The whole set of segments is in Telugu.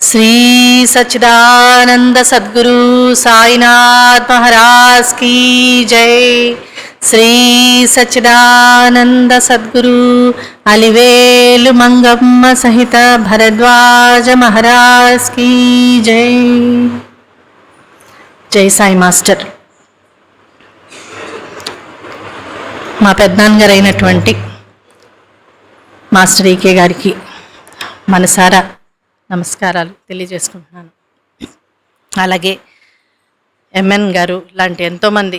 श्री सच्चिदानंद सद्गुरु साईनाथ महाराज की जय। श्री सच्चिदानंद सद्गुरु अलिवेलु मंगम्म सहित भरद्वाज महाराज की जय। जय साई मास्टर। మా పెద్దనాన్నగారైనటువంటి మాస్టర్ ఈకే గారికి మనసారా నమస్కారాలు తెలియజేసుకుంటున్నాను. అలాగే ఎంఎన్ గారు లాంటి ఎంతోమంది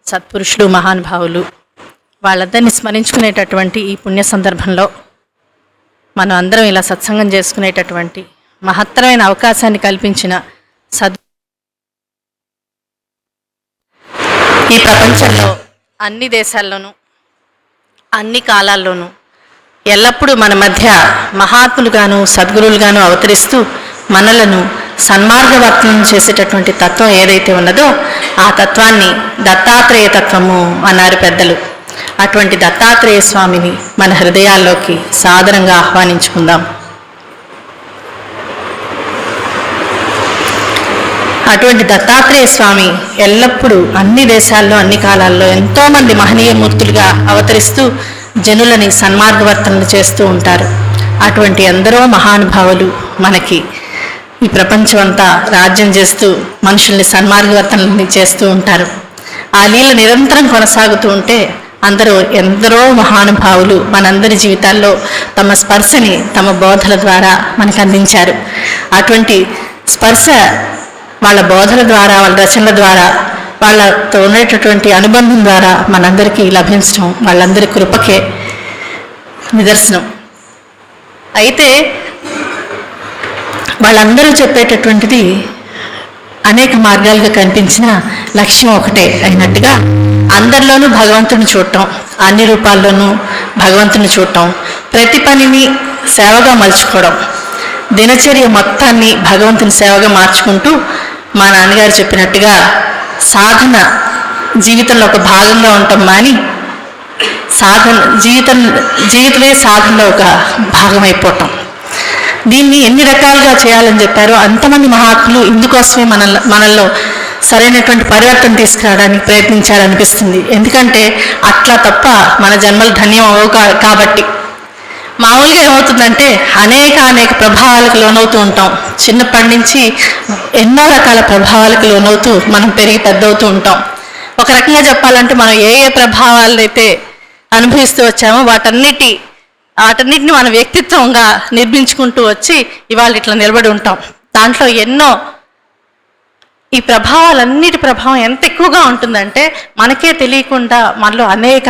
సత్పురుషులు మహానుభావులు వాళ్ళందరినీ స్మరించుకునేటటువంటి ఈ పుణ్య సందర్భంలో మనం అందరం ఇలా సత్సంగం చేసుకునేటటువంటి మహత్తరమైన అవకాశాన్ని కల్పించిన ఈ ప్రపంచంలో అన్ని దేశాల్లోనూ అన్ని కాలాల్లోనూ ఎల్లప్పుడూ మన మధ్య మహాత్ములుగాను సద్గురువులుగాను అవతరిస్తూ మనలను సన్మార్గవర్తనం చేసేటటువంటి తత్వం ఏదైతే ఉన్నదో ఆ తత్వాన్ని దత్తాత్రేయ తత్వము అన్నారు పెద్దలు. అటువంటి దత్తాత్రేయ స్వామిని మన హృదయాల్లోకి సాదరంగా ఆహ్వానించుకుందాం. అటువంటి దత్తాత్రేయ స్వామి ఎల్లప్పుడూ అన్ని దేశాల్లో అన్ని కాలాల్లో ఎంతోమంది మహనీయ మూర్తులుగా అవతరిస్తూ జనులని సన్మార్గవర్తనలు చేస్తూ ఉంటారు. అటువంటి ఎందరో మహానుభావులు మనకి ఈ ప్రపంచం అంతా రాజ్యం చేస్తూ మనుషుల్ని సన్మార్గవర్తనలు చేస్తూ ఉంటారు. ఆ లీల నిరంతరం కొనసాగుతూ ఉంటే ఎందరో మహానుభావులు మనందరి జీవితాల్లో తమ స్పర్శని తమ బోధల ద్వారా మనకు అందించారు. అటువంటి స్పర్శ వాళ్ళ బోధల ద్వారా వాళ్ళ రచనల ద్వారా వాళ్ళతో ఉండేటటువంటి అనుబంధం ద్వారా మనందరికీ లభించడం వాళ్ళందరి కృపకే నిదర్శనం. అయితే వాళ్ళందరూ చెప్పేటటువంటిది అనేక మార్గాలుగా కనిపించిన లక్ష్యం ఒకటే అయినట్టుగా అందరిలోనూ భగవంతుని చూడటం, అన్ని రూపాల్లోనూ భగవంతుని చూడటం, ప్రతి పనిని సేవగా మలుచుకోవడం, దినచర్య మొత్తాన్ని భగవంతుని సేవగా మార్చుకుంటూ మా నాన్నగారు చెప్పినట్టుగా సాధన జీవితంలో ఒక భాగంగా ఉంటాం మాని జీవితమే సాధనలో ఒక భాగం అయిపోవటం. దీన్ని ఎన్ని రకాలుగా చేయాలని చెప్పారో అంతమంది మహాత్ములు ఇందుకోసమే మనల్లో సరైనటువంటి పరివర్తన తీసుకురావడానికి ప్రయత్నించాలనిపిస్తుంది. ఎందుకంటే అట్లా తప్ప మన జన్మలు ధన్యం అవ్వవు కాబట్టి. మామూలుగా ఏమవుతుందంటే అనేక ప్రభావాలకు లోనవుతూ ఉంటాం. చిన్నప్పటి నుంచి ఎన్నో రకాల ప్రభావాలకు లోనవుతూ మనం పెరిగి పెద్దవుతూ ఉంటాం. ఒక రకంగా చెప్పాలంటే మనం ఏ ప్రభావాలు అయితే అనుభవిస్తూ వచ్చామో వాటన్నిటిని మన వ్యక్తిత్వంగా నిర్మించుకుంటూ వచ్చి ఇవాళ ఇట్లా నిలబడి ఉంటాం. దాంట్లో ఎన్నో ఈ ప్రభావాలన్నిటి ప్రభావం ఎంత ఎక్కువగా ఉంటుందంటే మనకే తెలియకుండా మనలో అనేక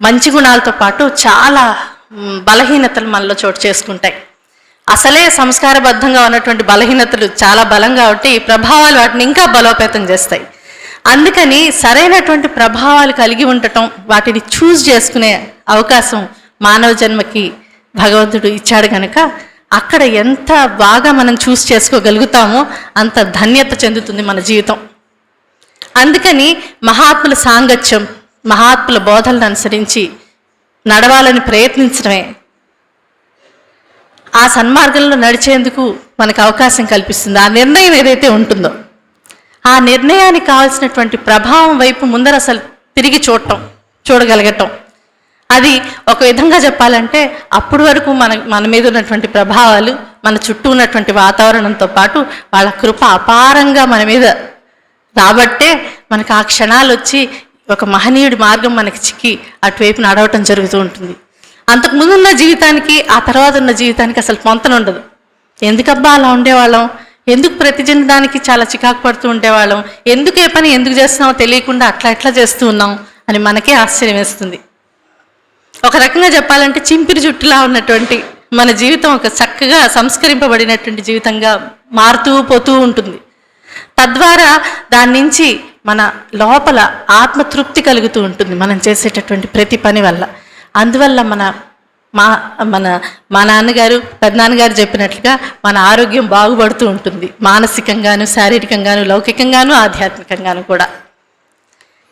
మంచి గుణాలతో పాటు చాలా బలహీనతలు మనలో చోటు చేసుకుంటాయి. అసలే సంస్కారబద్ధంగా ఉన్నటువంటి బలహీనతలు చాలా బలంగా ఉంటే ఈ ప్రభావాలు వాటిని ఇంకా బలోపేతం చేస్తాయి. అందుకని సరైనటువంటి ప్రభావాలు కలిగి ఉండటం, వాటిని చూస్ చేసుకునే అవకాశం మానవ జన్మకి భగవంతుడు ఇచ్చాడు కనుక అక్కడ ఎంత బాగా మనం చూస్ చేసుకోగలుగుతామో అంత ధన్యత చెందుతుంది మన జీవితం. అందుకని మహాత్ముల సాంగత్యం, మహాత్ముల బోధలను అనుసరించి నడవాలని ప్రయత్నించడమే ఆ సన్మార్గంలో నడిచేందుకు మనకు అవకాశం కల్పిస్తుంది. ఆ నిర్ణయం ఏదైతే ఉంటుందో ఆ నిర్ణయానికి కావాల్సినటువంటి ప్రభావం వైపు ముందర అసలు తిరిగి చూడగలగటం, అది ఒక విధంగా చెప్పాలంటే అప్పటి వరకు మన మీద ఉన్నటువంటి ప్రభావాలు, మన చుట్టూ ఉన్నటువంటి వాతావరణంతో పాటు వాళ్ళ కృప అపారంగా మన మీద రాబట్టే మనకు ఆ క్షణాలు వచ్చి ఒక మహనీయుడి మార్గం మనకి చిక్కి అటువైపు నడవటం జరుగుతూ ఉంటుంది. అంతకుముందు ఉన్న జీవితానికి ఆ తర్వాత ఉన్న జీవితానికి అసలు పొంతన ఉండదు. ఎందుకబ్బా అలా ఉండేవాళ్ళం, ఎందుకు ప్రతి జన్మదానికి చాలా చికాకు పడుతూ ఉండేవాళ్ళం, ఎందుకు ఏ పని ఎందుకు చేస్తున్నామో తెలియకుండా అట్లా చేస్తూ ఉన్నాం అని మనకే ఆశ్చర్యం వేస్తుంది. ఒక రకంగా చెప్పాలంటే చింపిరి జుట్టులా ఉన్నటువంటి మన జీవితం ఒక చక్కగా సంస్కరింపబడినటువంటి జీవితంగా మారుతూ పోతూ ఉంటుంది. తద్వారా దాని నుంచి మన లోపల ఆత్మతృప్తి కలుగుతూ ఉంటుంది మనం చేసేటటువంటి ప్రతి పని వల్ల. అందువల్ల మా నాన్నగారు పెద్దనాన్నగారు చెప్పినట్లుగా మన ఆరోగ్యం బాగుపడుతూ ఉంటుంది, మానసికంగాను శారీరకంగాను లౌకికంగాను ఆధ్యాత్మికంగాను కూడా.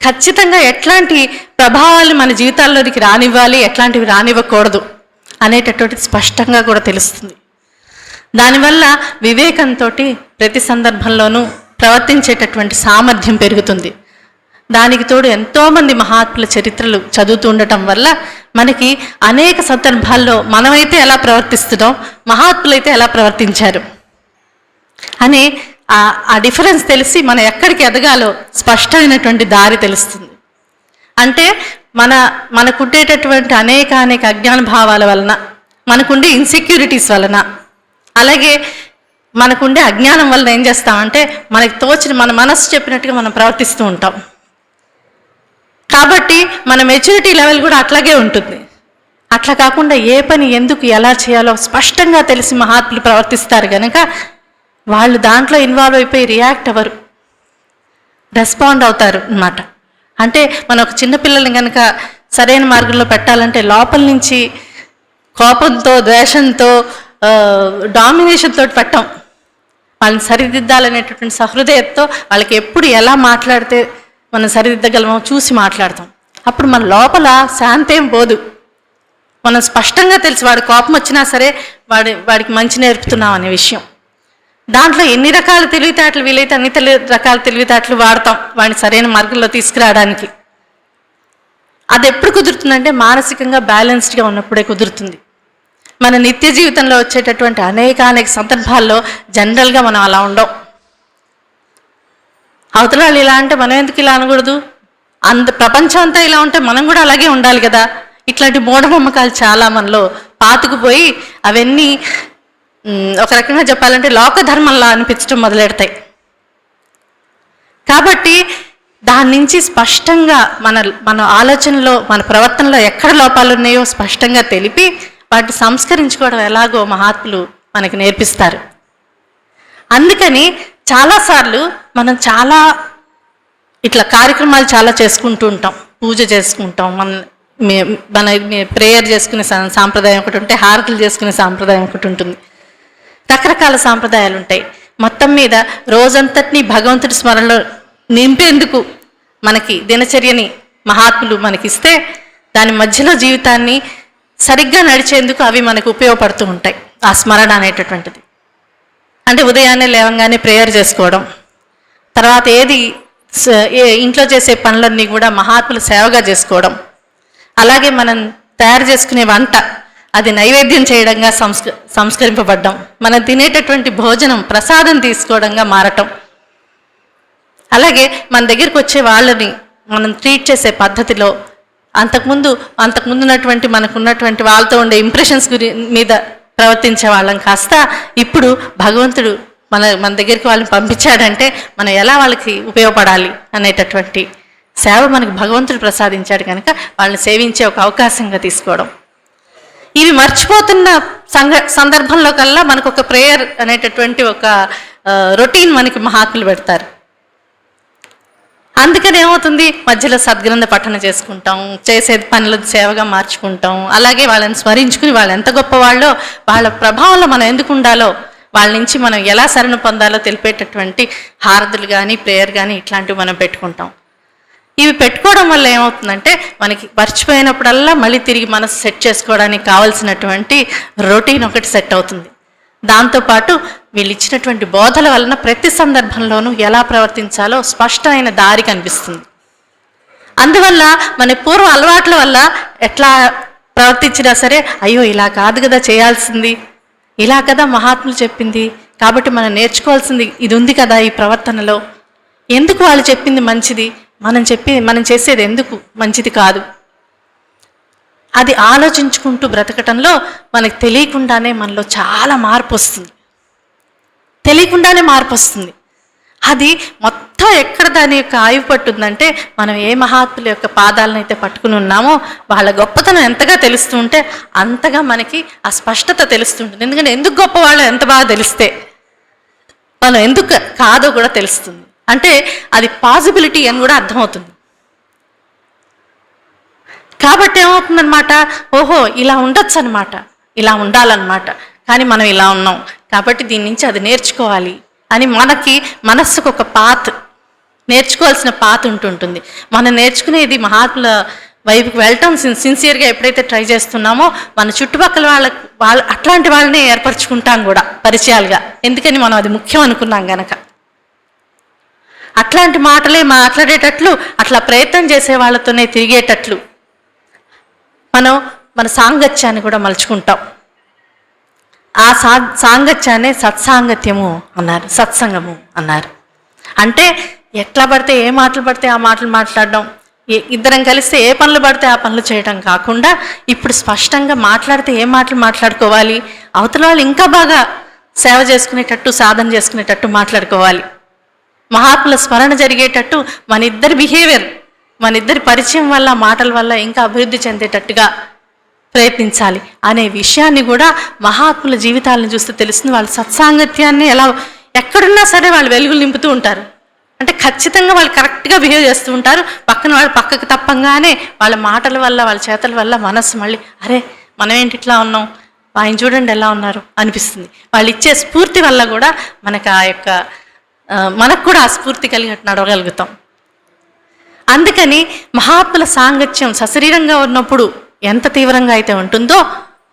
ఖచ్చితంగా ఎట్లాంటి ప్రభావాలు మన జీవితాల్లోనికి రానివ్వాలి, ఎట్లాంటివి రానివ్వకూడదు అనేటటువంటిది స్పష్టంగా కూడా తెలుస్తుంది. దానివల్ల వివేకంతో ప్రతి సందర్భంలోనూ ప్రవర్తించేటటువంటి సామర్థ్యం పెరుగుతుంది. దానికి తోడు ఎంతోమంది మహాత్ముల చరిత్రలు చదువుతూ ఉండటం వల్ల మనకి అనేక సందర్భాల్లో మనమైతే ఎలా ప్రవర్తిస్తున్నాం, మహాత్ములైతే ఎలా ప్రవర్తించారు అని ఆ డిఫరెన్స్ తెలిసి మనం ఎక్కడికి ఎదగాలో స్పష్టమైనటువంటి దారి తెలుస్తుంది. అంటే మనకుండేటటువంటి అనేక అజ్ఞాన భావాల వలన, మనకుండే ఇన్సెక్యూరిటీస్ వలన, అలాగే మనకుండే అజ్ఞానం వలన ఏం చేస్తామంటే మనకి తోచిన మన మనస్సు చెప్పినట్టుగా మనం ప్రవర్తిస్తూ ఉంటాం. కాబట్టి మన మెచ్యూరిటీ లెవెల్ కూడా అట్లాగే ఉంటుంది. అట్లా కాకుండా ఏ పని ఎందుకు ఎలా చేయాలో స్పష్టంగా తెలిసి మహాత్ములు ప్రవర్తిస్తారు కనుక వాళ్ళు దాంట్లో ఇన్వాల్వ్ అయిపోయి రియాక్ట్ అవ్వరు, రెస్పాండ్ అవుతారు అన్నమాట. అంటే మనం ఒక చిన్నపిల్లల్ని కనుక సరైన మార్గంలో పెట్టాలంటే లోపల నుంచి కోపంతో, ద్వేషంతో, డామినేషన్తో పెట్టాం. వాళ్ళని సరిదిద్దాలనేటటువంటి సహృదయతతో వాళ్ళకి ఎప్పుడు ఎలా మాట్లాడితే మనం సరిదిద్దగలమో చూసి మాట్లాడతాం. అప్పుడు మన లోపల శాంతేం పోదు. మనం స్పష్టంగా తెలిసి వాడి కోపం వచ్చినా సరే వాడికి మంచి నేర్పుతున్నాం అనే విషయం. దాంట్లో ఎన్ని రకాల తెలివితేటలు వీలైతే అన్ని రకాల తెలివితేటలు వాడతాం వాడిని సరైన మార్గంలో తీసుకురావడానికి. అది ఎప్పుడు కుదురుతుందంటే మానసికంగా బ్యాలెన్స్డ్గా ఉన్నప్పుడే కుదురుతుంది. మన నిత్య జీవితంలో వచ్చేటటువంటి అనేక సందర్భాల్లో జనరల్గా మనం అలా ఉండం. అవతల వాళ్ళు ఇలా అంటే మనం ఎందుకు ఇలా అనకూడదు, ప్రపంచం అంతా ఇలా ఉంటే మనం కూడా అలాగే ఉండాలి కదా. ఇట్లాంటి మూఢనమ్మకాలు చాలా మనలో పాతుకుపోయి అవన్నీ ఒక రకంగా చెప్పాలంటే లోకధర్మంలా అనిపించడం మొదలెడతాయి. కాబట్టి దాని నుంచి స్పష్టంగా మన ఆలోచనలో, మన ప్రవర్తనలో ఎక్కడ లోపాలు ఉన్నాయో స్పష్టంగా తెలిపి వాటిని సంస్కరించుకోవడం ఎలాగో మహాత్ములు మనకి నేర్పిస్తారు. అందుకని చాలాసార్లు మనం చాలా ఇట్లా కార్యక్రమాలు చాలా చేసుకుంటూ ఉంటాం. పూజ చేసుకుంటాం, మన ప్రేయర్ చేసుకునే సాంప్రదాయం ఒకటి ఉంటే, హారతులు చేసుకునే సాంప్రదాయం ఒకటి ఉంటుంది, రకరకాల సాంప్రదాయాలు ఉంటాయి. మొత్తం మీద రోజంతటినీ భగవంతుడి స్మరణలో నింపేందుకు మనకి దినచర్యని మహాత్ములు మనకిస్తే దాని మధ్యలో జీవితాన్ని సరిగ్గా నడిచేందుకు అవి మనకు ఉపయోగపడుతూ ఉంటాయి. ఆ స్మరణ అనేటటువంటిది అంటే ఉదయాన్నే లేవంగానే ప్రేయర్ చేసుకోవడం, తర్వాత ఇంట్లో చేసే పనులన్నీ కూడా మహాత్ములు సేవగా చేసుకోవడం, అలాగే మనం తయారు చేసుకునే వంట అది నైవేద్యం చేయడంగా సంస్కరింపబడ్డం, మనం తినేటటువంటి భోజనం ప్రసాదం తీసుకోవడంగా మారటం, అలాగే మన దగ్గరికి వచ్చే వాళ్ళని మనం ట్రీట్ చేసే పద్ధతిలో అంతకుముందు ఉన్నటువంటి మనకున్నటువంటి వాళ్ళతో ఉండే ఇంప్రెషన్స్ మీద ప్రవర్తించే వాళ్ళం కాస్త ఇప్పుడు భగవంతుడు మన దగ్గరికి వాళ్ళని పంపించాడంటే మనం ఎలా వాళ్ళకి ఉపయోగపడాలి అనేటటువంటి సేవ మనకు భగవంతుడు ప్రసాదించాడు కనుక వాళ్ళని సేవించే ఒక అవకాశంగా తీసుకోవడం. ఇవి మర్చిపోతున్న సందర్భంలో కల్లా మనకు ఒక ప్రేయర్ అనేటటువంటి ఒక రొటీన్ మనకి మహాత్ములు పెడతారు. అందుకని ఏమవుతుంది, మధ్యలో సద్గ్రంథ పఠన చేసుకుంటాం, చేసే పనులు సేవగా మార్చుకుంటాం, అలాగే వాళ్ళని స్మరించుకుని వాళ్ళు ఎంత గొప్పవాళ్ళో వాళ్ళ ప్రభావంలో మనం ఎందుకు ఉండాలో, వాళ్ళ నుంచి మనం ఎలా శరణు పొందాలో తెలిపేటటువంటి హారతులు కానీ ప్రేయర్ కానీ ఇట్లాంటివి మనం పెట్టుకుంటాం. ఇవి పెట్టుకోవడం వల్ల ఏమవుతుందంటే మనకి మర్చిపోయినప్పుడల్లా మళ్ళీ తిరిగి మనసు సెట్ చేసుకోవడానికి కావాల్సినటువంటి రొటీన్ ఒకటి సెట్ అవుతుంది. దాంతోపాటు వీళ్ళు ఇచ్చినటువంటి బోధల వలన ప్రతి సందర్భంలోనూ ఎలా ప్రవర్తించాలో స్పష్టమైన దారి కనిపిస్తుంది. అందువల్ల మన పూర్వ అలవాట్ల వల్ల ఎట్లా ప్రవర్తించినా సరే అయ్యో ఇలా కాదు కదా చేయాల్సింది, ఇలా కదా మహాత్ములు చెప్పింది, కాబట్టి మనం నేర్చుకోవాల్సింది ఇది ఉంది కదా ఈ ప్రవర్తనలో, ఎందుకు వాళ్ళు చెప్పింది మంచిది, మనం చేసేది ఎందుకు మంచిది కాదు, అది ఆలోచించుకుంటూ బ్రతకటంలో మనకు తెలియకుండానే మనలో చాలా మార్పు వస్తుంది. అది మొత్తం ఎక్కడ దాని యొక్క ఆయువు పట్టుందంటే మనం ఏ మహాత్ముల యొక్క పాదాలను అయితే పట్టుకుని ఉన్నామో వాళ్ళ గొప్పతనం ఎంతగా తెలుస్తూ ఉంటే అంతగా మనకి ఆ స్పష్టత తెలుస్తుంటుంది. ఎందుకంటే ఎందుకు గొప్పవాళ్ళు ఎంత బాగా తెలిస్తే మనం ఎందుకు కాదో కూడా తెలుస్తుంది. అంటే అది పాసిబిలిటీ అని కూడా అర్థమవుతుంది. కాబట్టి ఏమవుతుందన్నమాట, ఓహో ఇలా ఉండొచ్చు అనమాట, ఇలా ఉండాలన్నమాట, కానీ మనం ఇలా ఉన్నాం కాబట్టి దీని నుంచి అది నేర్చుకోవాలి అని మనకి మనస్సుకు ఒక నేర్చుకోవాల్సిన పాత్ ఉంటుంటుంది. మనం నేర్చుకునేది మహాత్ముల వైపుకి వెళ్ళటం సిన్సియర్గా ఎప్పుడైతే ట్రై చేస్తున్నామో మన చుట్టుపక్కల వాళ్ళ అట్లాంటి వాళ్ళని ఏర్పరచుకుంటాం కూడా పరిచయాలుగా. ఎందుకని మనం అది ముఖ్యం అనుకున్నాం గనక. అట్లాంటి మాటలే మాట్లాడేటట్లు, అట్లా ప్రయత్నం చేసే వాళ్ళతోనే తిరిగేటట్లు మనం మన సాంగత్యాన్ని కూడా మలుచుకుంటాం. ఆ సాంగత్యాన్ని సత్సాంగత్యము అన్నారు, సత్సంగము అన్నారు. అంటే ఎట్లా పడితే ఏ మాటలు పడితే ఆ మాటలు మాట్లాడడం, ఇద్దరం కలిస్తే ఏ పనులు పడితే ఆ పనులు చేయడం కాకుండా, ఇప్పుడు స్పష్టంగా మాట్లాడితే ఏ మాటలు మాట్లాడుకోవాలి, అవతల వాళ్ళు ఇంకా బాగా సేవ చేసుకునేటట్టు, సాధన చేసుకునేటట్టు మాట్లాడుకోవాలి. మహాత్ముల స్మరణ జరిగేటట్టు మన ఇద్దరి బిహేవియర్, మన ఇద్దరి పరిచయం వల్ల, మాటల వల్ల ఇంకా అభివృద్ధి చెందేటట్టుగా ప్రయత్నించాలి అనే విషయాన్ని కూడా మహాత్ముల జీవితాలను చూస్తే తెలుస్తుంది. వాళ్ళ సత్సాంగత్యాన్ని ఎలా ఎక్కడున్నా సరే వాళ్ళు వెలుగులు నింపుతూ ఉంటారు. అంటే ఖచ్చితంగా వాళ్ళు కరెక్ట్గా బిహేవ్ చేస్తూ ఉంటారు. పక్కన వాళ్ళు పక్కకు తప్పంగానే వాళ్ళ మాటల వల్ల, వాళ్ళ చేతల వల్ల మనసు మళ్ళీ అరే మనం ఏంటి ఇట్లా ఉన్నాం, ఆయన చూడండి ఎలా ఉన్నారు అనిపిస్తుంది. వాళ్ళు ఇచ్చే స్ఫూర్తి వల్ల కూడా మనకు మనకు కూడా ఆ స్ఫూర్తి కలిగి నడవగలుగుతాం. అందుకని మహాత్ముల సాంగత్యం సశరీరంగా ఉన్నప్పుడు ఎంత తీవ్రంగా అయితే ఉంటుందో,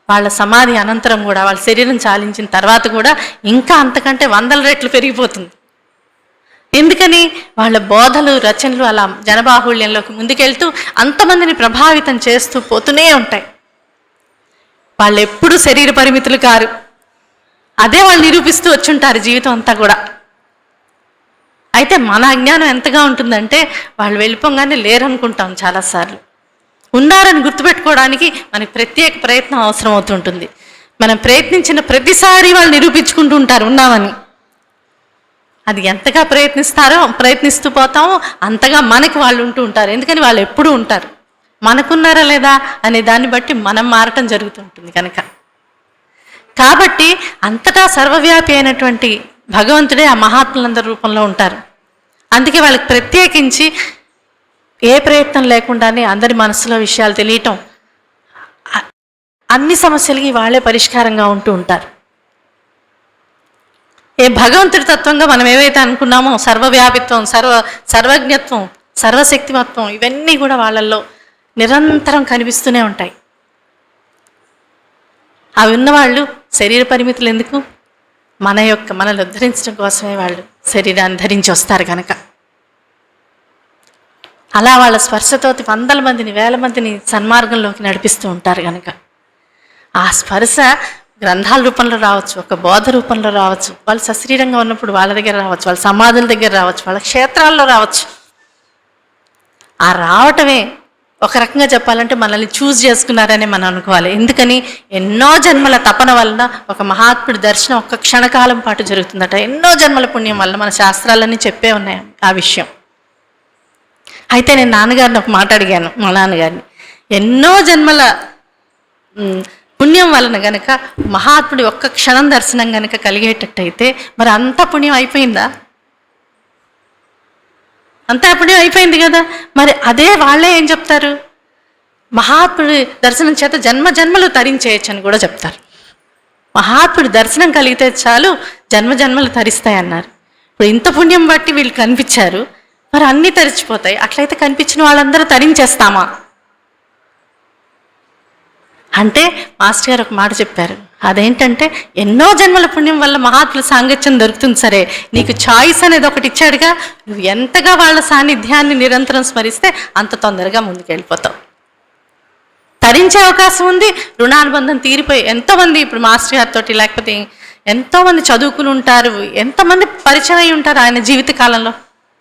వాళ్ళ సమాధి అనంతరం కూడా, వాళ్ళ శరీరం చాలించిన తర్వాత కూడా ఇంకా అంతకంటే 100 రెట్లు పెరిగిపోతుంది. ఎందుకని వాళ్ళ బోధలు, రచనలు అలా జనబాహుళ్యంలోకి ముందుకెళ్తూ అంతమందిని ప్రభావితం చేస్తూ పోతూనే ఉంటాయి. వాళ్ళు ఎప్పుడూ శరీర పరిమితులు కారు. అదే వాళ్ళు నిరూపిస్తూ వచ్చుంటారు జీవితం అంతా కూడా. అయితే మన అజ్ఞానం ఎంతగా ఉంటుందంటే, వాళ్ళు వెళ్ళిపోగానే లేరనుకుంటాం చాలాసార్లు. ఉన్నారని గుర్తుపెట్టుకోవడానికి మనకి ప్రత్యేక ప్రయత్నం అవసరం అవుతుంటుంది. మనం ప్రయత్నించిన ప్రతిసారి వాళ్ళు నిరూపించుకుంటూ ఉంటారు ఉన్నామని. అది ఎంతగా ప్రయత్నిస్తూ పోతామో అంతగా మనకి వాళ్ళు ఉంటూ ఉంటారు. ఎందుకని వాళ్ళు ఎప్పుడూ ఉంటారు. మనకున్నారా లేదా అనే దాన్ని బట్టి మనం మారటం జరుగుతుంటుంది కనుక. కాబట్టి అంతటా సర్వవ్యాపి అయినటువంటి భగవంతుడే ఆ మహాత్ములందరి రూపంలో ఉంటారు. అందుకే వాళ్ళకి ప్రత్యేకించి ఏ ప్రయత్నం లేకుండానే అందరి మనసులో విషయాలు తెలియటం, అన్ని సమస్యలకి వాళ్ళే పరిష్కారంగా ఉంటూ ఉంటారు. ఏ భగవంతుడి తత్వంగా మనం ఏవైతే అనుకున్నామో, సర్వవ్యాపిత్వం, సర్వజ్ఞత్వం, సర్వశక్తిమత్వం, ఇవన్నీ కూడా వాళ్ళల్లో నిరంతరం కనిపిస్తూనే ఉంటాయి. అవి ఉన్నవాళ్ళు శరీర పరిమితులు ఎందుకు? మనల్ని ఉద్ధరించడం కోసమే వాళ్ళు శరీరాన్ని ధరించి వస్తారు కనుక. అలా వాళ్ళ స్పర్శతోటి 100 మందిని, 1000 మందిని సన్మార్గంలోకి నడిపిస్తూ ఉంటారు కనుక. ఆ స్పర్శ గ్రంథాల రూపంలో రావచ్చు, ఒక బోధ రూపంలో రావచ్చు, వాళ్ళు సశరీరంగా ఉన్నప్పుడు వాళ్ళ దగ్గర రావచ్చు, వాళ్ళ సమాధుల దగ్గర రావచ్చు, వాళ్ళ క్షేత్రాల్లో రావచ్చు. ఆ రావటమే ఒక రకంగా చెప్పాలంటే మనల్ని చూజ్ చేసుకున్నారని మనం అనుకోవాలి. ఎందుకని ఎన్నో జన్మల తపన వలన ఒక మహాత్ముడి దర్శనం ఒక్క క్షణకాలం పాటు జరుగుతుందట. ఎన్నో జన్మల పుణ్యం వల్ల మన శాస్త్రాలన్నీ చెప్పే ఉన్నాయి ఆ విషయం. అయితే నేను నాన్నగారిని ఒక మాట అడిగాను, మా నాన్నగారిని. ఎన్నో జన్మల పుణ్యం వలన గనక మహాత్ముడి ఒక్క క్షణం దర్శనం గనక కలిగేటట్టయితే మరి అంత పుణ్యం అయిపోయిందా? అంతా పుణ్యం అయిపోయింది కదా. మరి అదే వాళ్ళే ఏం చెప్తారు, మహాత్ముడి దర్శనం చేత జన్మ జన్మలు తరించేయచ్చు అని కూడా చెప్తారు. మహాత్ముడి దర్శనం కలిగితే చాలు జన్మ జన్మలు తరిస్తాయన్నారు. ఇప్పుడు ఇంత పుణ్యం బట్టి వీళ్ళు కనిపించారు, మరి అన్నీ తరిచిపోతాయి. అట్లయితే కనిపించిన వాళ్ళందరూ తరించేస్తామా అంటే మాస్టర్ గారు ఒక మాట చెప్పారు. అదేంటంటే ఎన్నో జన్మల పుణ్యం వల్ల మహాత్ముల సాంగత్యం దొరుకుతుంది. సరే, నీకు చాయిస్ అనేది ఒకటి ఇచ్చాడుగా, నువ్వు ఎంతగా వాళ్ళ సాన్నిధ్యాన్ని నిరంతరం స్మరిస్తే అంత తొందరగా ముందుకెళ్ళిపోతావు. తరించే అవకాశం ఉంది. రుణానుబంధం తీరిపోయి ఎంతోమంది ఇప్పుడు మాస్టర్ గారితో, లేకపోతే ఎంతోమంది చదువుకుని ఉంటారు, ఎంతమంది పరిచయం అయి ఉంటారు ఆయన జీవిత కాలంలో.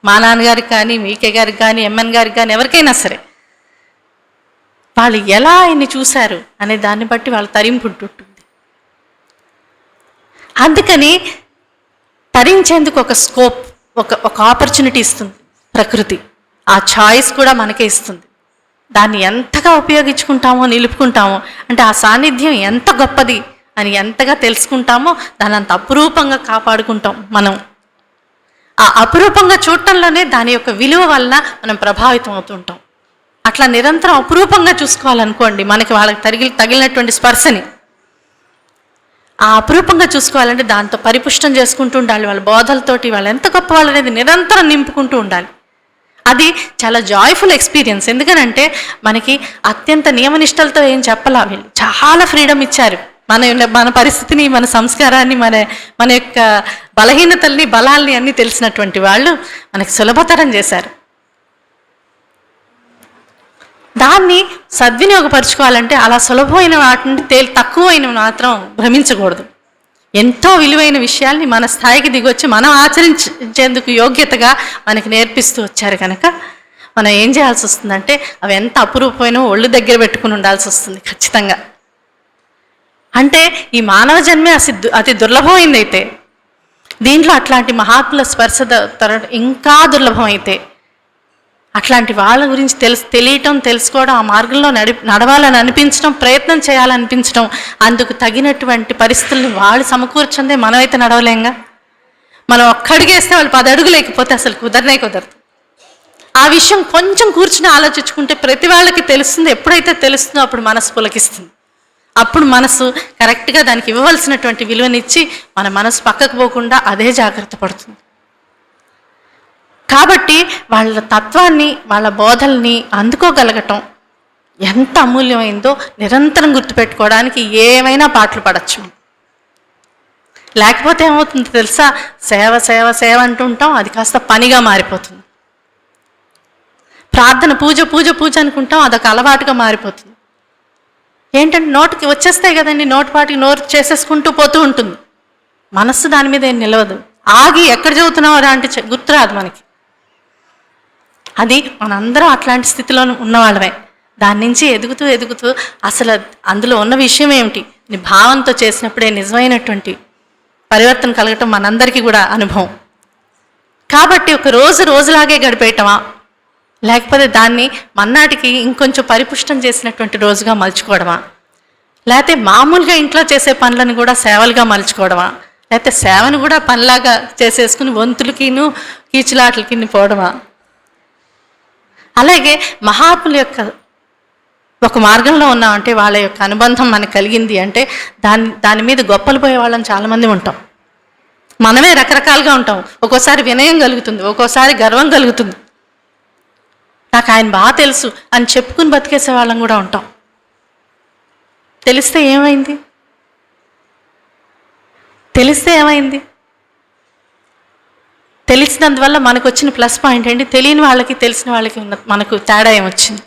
మా నాన్నగారికి కానీ, మీకే గారికి కానీ, ఎంఎన్ గారికి కానీ, ఎవరికైనా సరే వాళ్ళు ఎలా ఆయన్ని చూశారు అనే దాన్ని బట్టి వాళ్ళ తరింపు ఉంటుంది. అందుకని తరించేందుకు ఒక స్కోప్, ఒక ఆపర్చునిటీ ఇస్తుంది ప్రకృతి. ఆ చాయిస్ కూడా మనకే ఇస్తుంది. దాన్ని ఎంతగా ఉపయోగించుకుంటామో, నిలుపుకుంటామో, అంటే ఆ సాన్నిధ్యం ఎంత గొప్పది అని ఎంతగా తెలుసుకుంటామో దాన్ని అంత అపురూపంగా కాపాడుకుంటాం మనం. ఆ అపురూపంగా చూడటంలోనే దాని యొక్క విలువ వలన మనం ప్రభావితం అవుతుంటాం. అట్లా నిరంతరం అపురూపంగా చూసుకోవాలనుకోండి, మనకి వాళ్ళకి తగిలినటువంటి స్పర్శని ఆ అపురూపంగా చూసుకోవాలంటే దాంతో పరిపుష్టం చేసుకుంటూ ఉండాలి. వాళ్ళ బోధలతోటి వాళ్ళు ఎంత గొప్ప వాళ్ళు అనేది నిరంతరం నింపుకుంటూ ఉండాలి. అది చాలా జాయ్ఫుల్ ఎక్స్పీరియన్స్. ఎందుకనంటే మనకి అత్యంత నియమనిష్టలతో ఏం చెప్పలా, వీళ్ళు చాలా ఫ్రీడమ్ ఇచ్చారు. మన పరిస్థితిని, మన సంస్కారాన్ని, మన యొక్క బలహీనతల్ని, బలాల్ని అన్నీ తెలిసినటువంటి వాళ్ళు మనకి సులభతరం చేశారు. దాన్ని సద్వినియోగపరచుకోవాలంటే అలా సులభమైన వాటిని తక్కువైన మాత్రం భ్రమించకూడదు. ఎంతో విలువైన విషయాల్ని మన స్థాయికి దిగొచ్చి మనం ఆచరించేందుకు యోగ్యతగా మనకి నేర్పిస్తూ వచ్చారు కనుక మనం ఏం చేయాల్సి వస్తుందంటే అవి ఎంత అపురూపమైన ఒళ్ళు దగ్గర పెట్టుకుని ఉండాల్సి వస్తుంది ఖచ్చితంగా. అంటే ఈ మానవ జన్మే అతి దుర్లభమైంది అయితే దీంట్లో అట్లాంటి మహాత్ముల స్పర్శ ఇంకా దుర్లభం అయితే అట్లాంటి వాళ్ళ గురించి తెలియటం, తెలుసుకోవడం, ఆ మార్గంలో నడవాలని అనిపించడం, ప్రయత్నం చేయాలనిపించడం, అందుకు తగినటువంటి పరిస్థితుల్ని వాళ్ళు సమకూర్చందే మనమైతే నడవలేంగా. మనం ఒక్కడిగేస్తే వాళ్ళు 10 అడుగు లేకపోతే అసలు కుదరదు. ఆ విషయం కొంచెం కూర్చుని ఆలోచించుకుంటే ప్రతి వాళ్ళకి తెలుస్తుంది. ఎప్పుడైతే తెలుస్తుందో అప్పుడు మనసు పులకిస్తుంది. అప్పుడు మనసు కరెక్ట్గా దానికి ఇవ్వవలసినటువంటి విలువనిచ్చి మన మనసు పక్కకు పోకుండా అదే జాగ్రత్త పడుతుంది. కాబట్టి వాళ్ళ తత్వాన్ని, వాళ్ళ బోధల్ని అందుకోగలగటం ఎంత అమూల్యమైందో నిరంతరం గుర్తుపెట్టుకోవడానికి ఏమైనా పాటలు పడచ్చు. లేకపోతే ఏమవుతుంది తెలుసా, సేవ సేవ సేవ అంటుంటాం, అది కాస్త పనిగా మారిపోతుంది. ప్రార్థన పూజ పూజ పూజ అనుకుంటాం, అదొక అలవాటుగా మారిపోతుంది. ఏంటంటే నోటికి వచ్చేస్తాయి కదండి, నోటిపాటికి నోరు చేసేసుకుంటూ పోతూ ఉంటుంది. మనస్సు దాని మీద ఏం నిలవదు. ఆగి ఎక్కడ చదువుతున్నావు అంటే గుర్తురాదు మనకి. అది మనందరం అట్లాంటి స్థితిలో ఉన్నవాళ్ళమే. దాని నుంచి ఎదుగుతూ అసలు అందులో ఉన్న విషయం ఏమిటి నీ భావంతో చేసినప్పుడే నిజమైనటువంటి పరివర్తన కలగటం మనందరికీ కూడా అనుభవం. కాబట్టి ఒక రోజులాగే గడిపేయటమా, లేకపోతే దాన్ని మన్నాటికి ఇంకొంచెం పరిపుష్టం చేసినటువంటి రోజుగా మలుచుకోవడమా, లేకపోతే మామూలుగా ఇంట్లో చేసే పనులను కూడా సేవలుగా మలుచుకోవడమా, లేకపోతే సేవను కూడా పనిలాగా చేసేసుకుని వంతులకిను కీచులాటలకి పోవడమా. అలాగే మహాత్ముల యొక్క ఒక మార్గంలో ఉన్నామంటే, వాళ్ళ యొక్క అనుబంధం మనకు కలిగింది అంటే దాని మీద గొప్పలు పోయే వాళ్ళని చాలామంది ఉంటాం. మనమే రకరకాలుగా ఉంటాం. ఒక్కోసారి వినయం కలుగుతుంది, ఒక్కోసారి గర్వం కలుగుతుంది. నాకు ఆయన బాగా తెలుసు అని చెప్పుకుని బతికేసే వాళ్ళం కూడా ఉంటాం. తెలిస్తే ఏమైంది? తెలిసినందువల్ల మనకు వచ్చిన ప్లస్ పాయింట్ ఏంటి? తెలియని వాళ్ళకి తెలిసిన వాళ్ళకి మనకు తేడా ఏమొచ్చింది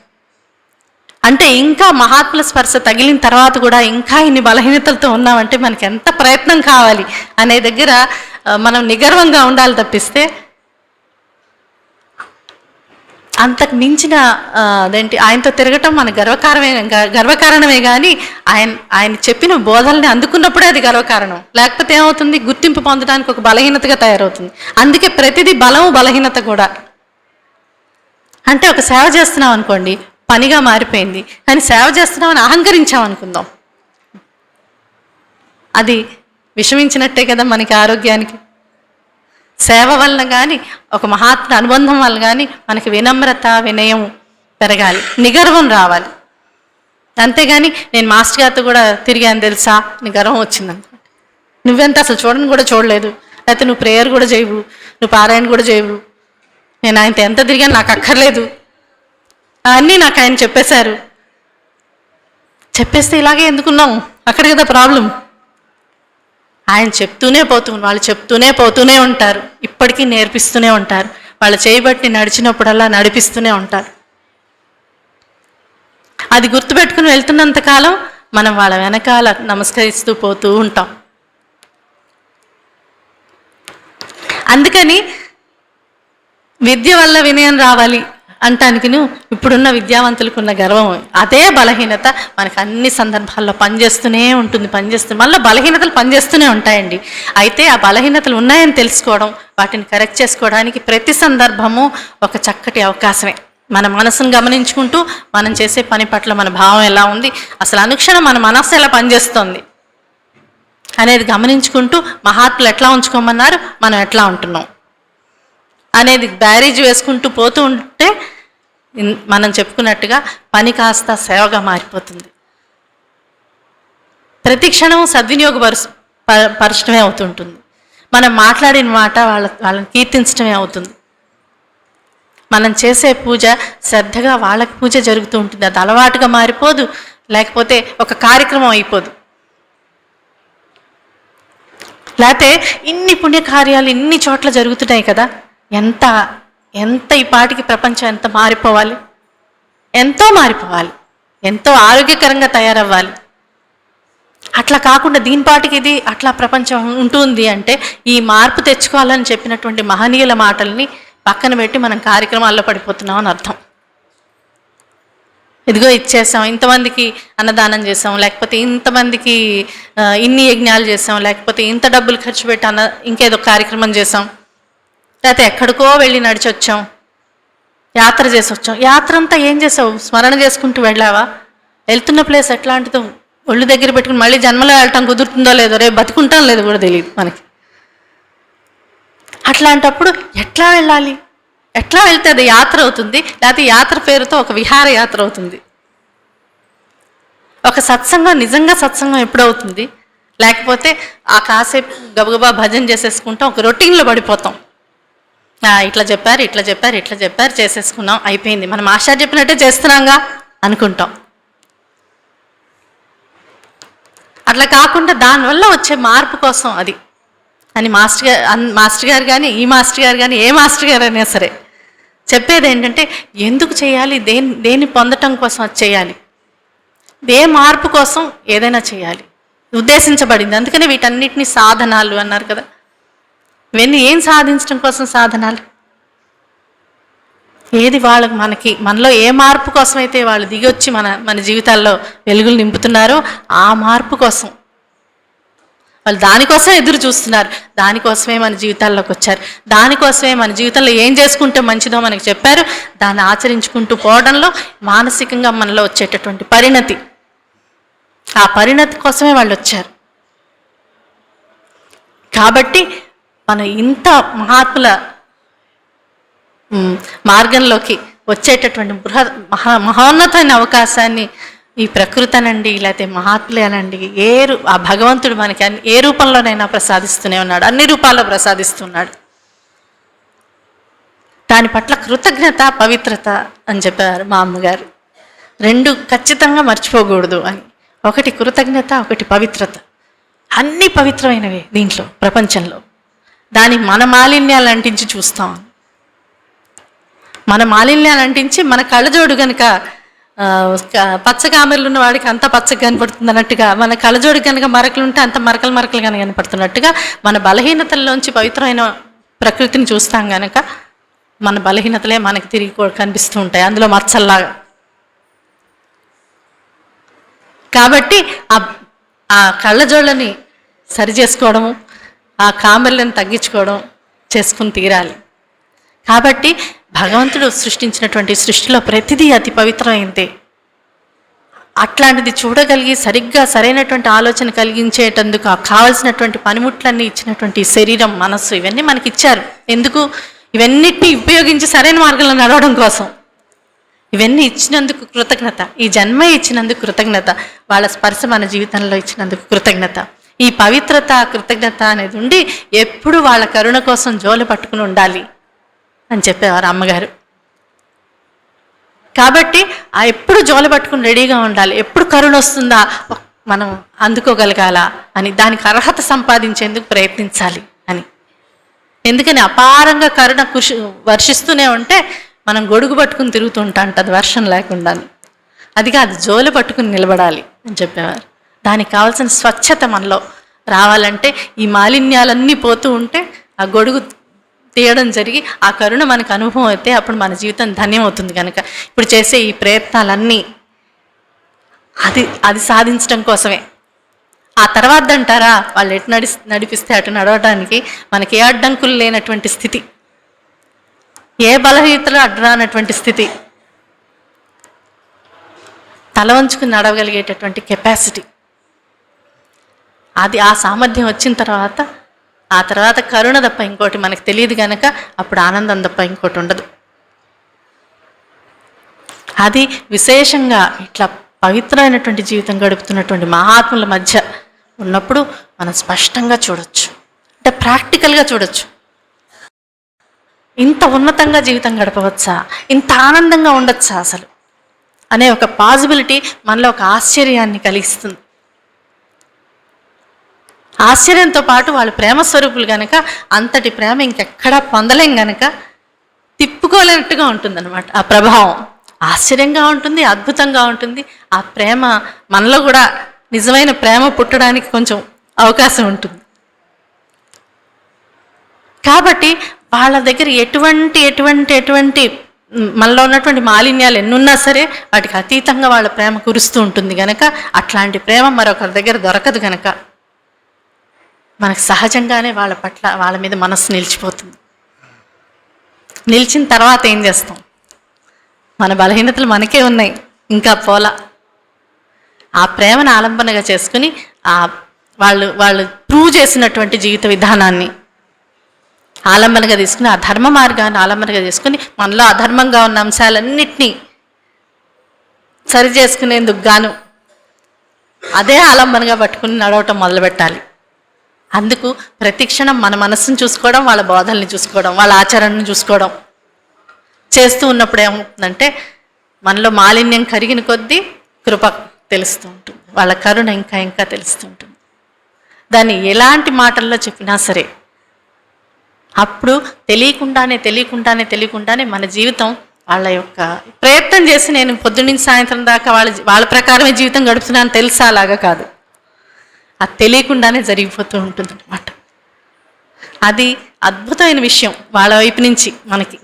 అంటే, ఇంకా మహాత్ముల స్పర్శ తగిలిన తర్వాత కూడా ఇంకా ఇన్ని బలహీనతలతో ఉన్నామంటే మనకి ఎంత ప్రయత్నం కావాలి అనే దగ్గర మనం నిగర్వంగా ఉండాలి తప్పిస్తే అంతకు మించిన అదేంటి ఆయనతో తిరగటం మన గర్వకారణమే కానీ ఆయన చెప్పిన బోధల్ని అందుకున్నప్పుడే అది గర్వకారణం. లేకపోతే ఏమవుతుంది, గుర్తింపు పొందడానికి ఒక బలహీనతగా తయారవుతుంది. అందుకే ప్రతిదీ బలము బలహీనత కూడా. అంటే ఒక సేవ చేస్తున్నాం అనుకోండి, పనిగా మారిపోయింది, కానీ సేవ చేస్తున్నామని అహంకరించాం అనుకుందాం, అది విషమించినట్టే కదా మనకి ఆరోగ్యానికి. సేవ వలన కానీ ఒక మహాత్మ అనుబంధం వల్ల కానీ మనకి వినమ్రత, వినయం పెరగాలి, నిగర్వం రావాలి. అంతేగాని నేను మాస్టర్ గారితో కూడా తిరిగాను తెలుసా నీ గర్వం వచ్చిందనుకో, నువ్వెంత అసలు చూడలేదు, లేకపోతే నువ్వు ప్రేయర్ కూడా చేయవు, నువ్వు పారాయణ కూడా చేయవు, నేను ఆయనతో ఎంత తిరిగాను నాకు అక్కర్లేదు, అన్నీ నాకు ఆయన చెప్పేస్తే ఇలాగే ఎందుకున్నాము, అక్కడ కదా ప్రాబ్లం. ఆయన వాళ్ళు చెప్తూనే పోతూనే ఉంటారు, ఇప్పటికీ నేర్పిస్తూనే ఉంటారు. వాళ్ళ చేయబట్టి నడిచినప్పుడల్లా నడిపిస్తూనే ఉంటారు. అది గుర్తుపెట్టుకుని వెళ్తున్నంతకాలం మనం వాళ్ళ వెనకాల నమస్కరిస్తూ పోతూ ఉంటాం. అందుకని విద్య వల్ల వినయం రావాలి అంటానికి ఇప్పుడున్న విద్యావంతులకు ఉన్న గర్వం, అదే బలహీనత మనకు అన్ని సందర్భాల్లో పనిచేస్తూనే ఉంటుంది. మళ్ళీ బలహీనతలు పనిచేస్తూనే ఉంటాయండి. అయితే ఆ బలహీనతలు ఉన్నాయని తెలుసుకోవడం, వాటిని కరెక్ట్ చేసుకోవడానికి ప్రతి సందర్భము ఒక చక్కటి అవకాశమే. మన మనసును గమనించుకుంటూ మనం చేసే పని పట్ల మన భావం ఎలా ఉంది, అసలు అనుక్షణం మన మనస్సు ఎలా పనిచేస్తుంది అనేది గమనించుకుంటూ మహాత్ములు ఎట్లా ఉంచుకోమన్నారు, మనం ఎట్లా ఉంటున్నాం అనేది బ్యారేజ్ వేసుకుంటూ పోతూ ఉంటే మనం చెప్పుకున్నట్టుగా పని కాస్త సేవగా మారిపోతుంది. ప్రతి క్షణం పరచడమే అవుతుంటుంది. మనం మాట్లాడిన మాట వాళ్ళని కీర్తించడమే అవుతుంది. మనం చేసే పూజ శ్రద్ధగా వాళ్ళకి పూజ జరుగుతూ ఉంటుంది. అది అలవాటుగా మారిపోదు, లేకపోతే ఒక కార్యక్రమం అయిపోదు. లేకపోతే ఇన్ని పుణ్యకార్యాలు ఇన్ని చోట్ల జరుగుతున్నాయి కదా, ఎంత ఎంత ఈ పాటికి ప్రపంచం ఎంత మారిపోవాలి, ఎంతో మారిపోవాలి, ఎంతో ఆరోగ్యకరంగా తయారవ్వాలి. అట్లా కాకుండా దీనిపాటికి ఇది అట్లా ప్రపంచం ఉంటుంది అంటే ఈ మార్పు తెచ్చుకోవాలని చెప్పినటువంటి మహనీయుల మాటల్ని పక్కన పెట్టి మనం కార్యక్రమాల్లో పడిపోతున్నాం అని అర్థం. ఇదిగో ఇచ్చేసాం, ఇంతమందికి అన్నదానం చేసాం, లేకపోతే ఇంతమందికి ఇన్ని యజ్ఞాలు చేసాం, లేకపోతే ఇంత డబ్బులు ఖర్చు పెట్టి ఇంకేదో కార్యక్రమం చేసాం, లేకపోతే ఎక్కడికో వెళ్ళి నడిచి వచ్చాం, యాత్ర చేసి వచ్చాం. యాత్ర అంతా ఏం చేసావు? స్మరణ చేసుకుంటూ వెళ్ళావా? వెళ్తున్న ప్లేస్ ఎట్లాంటిదో ఒళ్ళు దగ్గర పెట్టుకుని మళ్ళీ జన్మలో వెళ్ళటం కుదురుతుందో లేదో, రేపు బతుకుంటాం లేదో కూడా తెలియదు మనకి. అట్లాంటప్పుడు ఎట్లా వెళ్ళాలి? ఎట్లా వెళ్తే అది యాత్ర అవుతుంది, లేకపోతే యాత్ర పేరుతో ఒక విహార యాత్ర అవుతుంది. ఒక సత్సంగం నిజంగా సత్సంగం ఎప్పుడవుతుంది? లేకపోతే ఆ కాసేపు గబగబా భజన చేసేసుకుంటాం, ఒక రొటీన్లో పడిపోతాం. ఇట్లా చెప్పారు, ఇట్లా చెప్పారు, ఇట్లా చెప్పారు, చేసేసుకున్నాం, అయిపోయింది, మనం ఆశా చెప్పినట్టే చేస్తున్నాంగా అనుకుంటాం. అట్లా కాకుండా దానివల్ల వచ్చే మార్పు కోసం అది అని మాస్టర్ గారు కానీ, ఈ మాస్టర్ గారు కానీ, ఏ మాస్టర్ గారు అయినా సరే చెప్పేది ఏంటంటే, ఎందుకు చేయాలి, దేన్ని పొందటం కోసం అది చేయాలి, ఏ మార్పు కోసం ఏదైనా చేయాలి, ఉద్దేశించబడింది. అందుకనే వీటన్నిటిని సాధనాలు అన్నారు కదా. ఇవన్నీ ఏం సాధించడం కోసం సాధనాలు? ఏది వాళ్ళకి మనలో ఏ మార్పు కోసం అయితే వాళ్ళు దిగొచ్చి మన జీవితాల్లో వెలుగులు నింపుతున్నారో ఆ మార్పు కోసం వాళ్ళు దానికోసం ఎదురు చూస్తున్నారు. దానికోసమే మన జీవితాల్లోకి వచ్చారు. దానికోసమే మన జీవితంలో ఏం చేసుకుంటే మంచిదో మనకి చెప్పారు. దాన్ని ఆచరించుకుంటూ పోవడంలో మానసికంగా మనలో వచ్చేటటువంటి పరిణతి, ఆ పరిణతి కోసమే వాళ్ళు వచ్చారు. కాబట్టి మనం ఇంత మహాత్ముల మార్గంలోకి వచ్చేటటువంటి మహోన్నతమైన అవకాశాన్ని ఈ ప్రకృతి అనండి, లేకపోతే మహాత్ములే అనండి, ఆ భగవంతుడు మనకి ఏ రూపంలోనైనా ప్రసాదిస్తూనే ఉన్నాడు, అన్ని రూపాల్లో ప్రసాదిస్తున్నాడు. దాని పట్ల కృతజ్ఞత, పవిత్రత అని చెప్పారు మా అమ్మగారు. రెండు ఖచ్చితంగా మర్చిపోకూడదు అని. ఒకటి కృతజ్ఞత, ఒకటి పవిత్రత. అన్నీ పవిత్రమైనవే దీంట్లో, ప్రపంచంలో. దానికి మన మాలిన్యాలు అంటించి చూస్తాం. మన మాలిన్యాలు అంటించి మన కళ్ళజోడు కనుక పచ్చ కామెర్లు ఉన్న వాడికి అంత పచ్చగా కనపడుతుంది అన్నట్టుగా, మన కళ్ళజోడు కనుక మరకలు ఉంటే అంత మరకలు కనుక కనపడుతున్నట్టుగా మన బలహీనతల్లోంచి పవిత్రమైన ప్రకృతిని చూస్తాం కనుక మన బలహీనతలే మనకి తిరిగి కనిపిస్తూ ఉంటాయి, అందులో మచ్చల్లాగా. కాబట్టి ఆ కళ్ళజోళ్ళని సరి చేసుకోవడము, ఆ కామెర్లను తగ్గించుకోవడం చేసుకుని తీరాలి. కాబట్టి భగవంతుడు సృష్టించినటువంటి సృష్టిలో ప్రతిదీ అతి పవిత్రమైందే. అట్లాంటిది చూడగలిగి సరిగ్గా సరైనటువంటి ఆలోచన కలిగించేటందుకు కావలసినటువంటి పనిముట్లన్నీ ఇచ్చినటువంటి శరీరం, మనస్సు ఇవన్నీ మనకి ఇచ్చారు. ఎందుకు? ఇవన్నిటిని ఉపయోగించి సరైన మార్గంలో నడవడం కోసం. ఇవన్నీ ఇచ్చినందుకు కృతజ్ఞత, ఈ జన్మ ఇచ్చినందుకు కృతజ్ఞత, వాళ్ళ స్పర్శ మన జీవితంలో ఇచ్చినందుకు కృతజ్ఞత. ఈ పవిత్రత, కృతజ్ఞత అనేది ఉండి ఎప్పుడు వాళ్ళ కరుణ కోసం జోలు పట్టుకుని ఉండాలి అని చెప్పేవారు అమ్మగారు. కాబట్టి ఎప్పుడు జోలు పట్టుకుని రెడీగా ఉండాలి. ఎప్పుడు కరుణ వస్తుందా మనం అందుకోగలగాల అని, దానికి అర్హత సంపాదించేందుకు ప్రయత్నించాలి అని. ఎందుకని అపారంగా కరుణ వర్షిస్తూనే ఉంటే మనం గొడుగు పట్టుకుని తిరుగుతూ ఉంటాం, అది వర్షం లేకుండా. అది కాదు, జోలు పట్టుకుని నిలబడాలి అని చెప్పేవారు. దానికి కావాల్సిన స్వచ్ఛత మనలో రావాలంటే ఈ మాలిన్యాలన్నీ పోతూ ఉంటే ఆ గొడుగు తీయడం జరిగి ఆ కరుణ మనకు అనుభవం అయితే అప్పుడు మన జీవితం ధన్యం అవుతుంది. కనుక ఇప్పుడు చేసే ఈ ప్రయత్నాలన్నీ అది సాధించడం కోసమే. ఆ తర్వాత అంటారా, వాళ్ళు ఎటు నడిపిస్తే అటు నడవడానికి మనకి ఏ అడ్డంకులు లేనటువంటి స్థితి, ఏ బలహీనతలు అడ్డురానటువంటి స్థితి, తల వంచుకుని నడవగలిగేటటువంటి కెపాసిటీ, అది ఆ సామర్థ్యం వచ్చిన తర్వాత ఆ తర్వాత కరుణ తప్ప ఇంకోటి మనకు తెలియదు కనుక అప్పుడు ఆనందం తప్ప ఇంకోటి ఉండదు. అది విశేషంగా ఇట్లా పవిత్రమైనటువంటి జీవితం గడుపుతున్నటువంటి మహాత్ముల మధ్య ఉన్నప్పుడు మనం స్పష్టంగా చూడొచ్చు, అంటే ప్రాక్టికల్గా చూడొచ్చు. ఇంత ఉన్నతంగా జీవితం గడపవచ్చా, ఇంత ఆనందంగా ఉండొచ్చా అసలు అనే ఒక పాజిబిలిటీ మనలో ఒక ఆశ్చర్యాన్ని కలిగిస్తుంది. ఆశ్చర్యంతో పాటు వాళ్ళు ప్రేమ స్వరూపులు కనుక అంతటి ప్రేమ ఇంకెక్కడా పొందలేం కనుక తిప్పుకోలేనట్టుగా ఉంటుందన్నమాట. ఆ ప్రభావం ఆశ్చర్యంగా ఉంటుంది, అద్భుతంగా ఉంటుంది. ఆ ప్రేమ మనలో కూడా నిజమైన ప్రేమ పుట్టడానికి కొంచెం అవకాశం ఉంటుంది. కాబట్టి వాళ్ళ దగ్గర ఎటువంటి మనలో ఉన్నటువంటి మాలిన్యాలు ఎన్నున్నా సరే వాటికి అతీతంగా వాళ్ళ ప్రేమ కురుస్తూ ఉంటుంది కనుక అట్లాంటి ప్రేమ మరొకరి దగ్గర దొరకదు కనుక మనకు సహజంగానే వాళ్ళ మీద మనస్సు నిలిచిపోతుంది. నిలిచిన తర్వాత ఏం చేస్తాం? మన బలహీనతలు మనకే ఉన్నాయి, ఇంకా పోలా. ఆ ప్రేమను ఆలంబనగా చేసుకుని వాళ్ళు ప్రూవ్ చేసినటువంటి జీవిత విధానాన్ని ఆలంబనగా తీసుకుని, ఆ ధర్మ మార్గాన్ని ఆలంబనగా చేసుకుని మనలో అధర్మంగా ఉన్న అంశాలన్నిటినీ సరి చేసుకునేందుకు గాను అదే ఆలంబనగా పట్టుకుని నడవటం మొదలుపెట్టాలి. అందుకు ప్రతి క్షణం మన మనస్సును చూసుకోవడం, వాళ్ళ బోధనని చూసుకోవడం, వాళ్ళ ఆచరణను చూసుకోవడం చేస్తూ ఉన్నప్పుడు ఏమవుతుందంటే మనలో మాలిన్యం కరిగిన కొద్దీ కృప తెలుస్తూ ఉంటుంది, వాళ్ళ కరుణ ఇంకా ఇంకా తెలుస్తూ ఉంటుంది. దాన్ని ఎలాంటి మాటల్లో చెప్పినా సరే అప్పుడు తెలియకుండానే మన జీవితం వాళ్ళ యొక్క ప్రయత్నం చేసి నేను పొద్దున్నుంచి సాయంత్రం దాకా వాళ్ళ ప్రకారమే జీవితం గడుపుతున్నాను తెలుసా, అలాగా కాదు. అది తెలియకుండానే జరిగిపోతూ ఉంటుంది అన్నమాట. అది అద్భుతమైన విషయం. వాళ్ళ వైపు నుంచి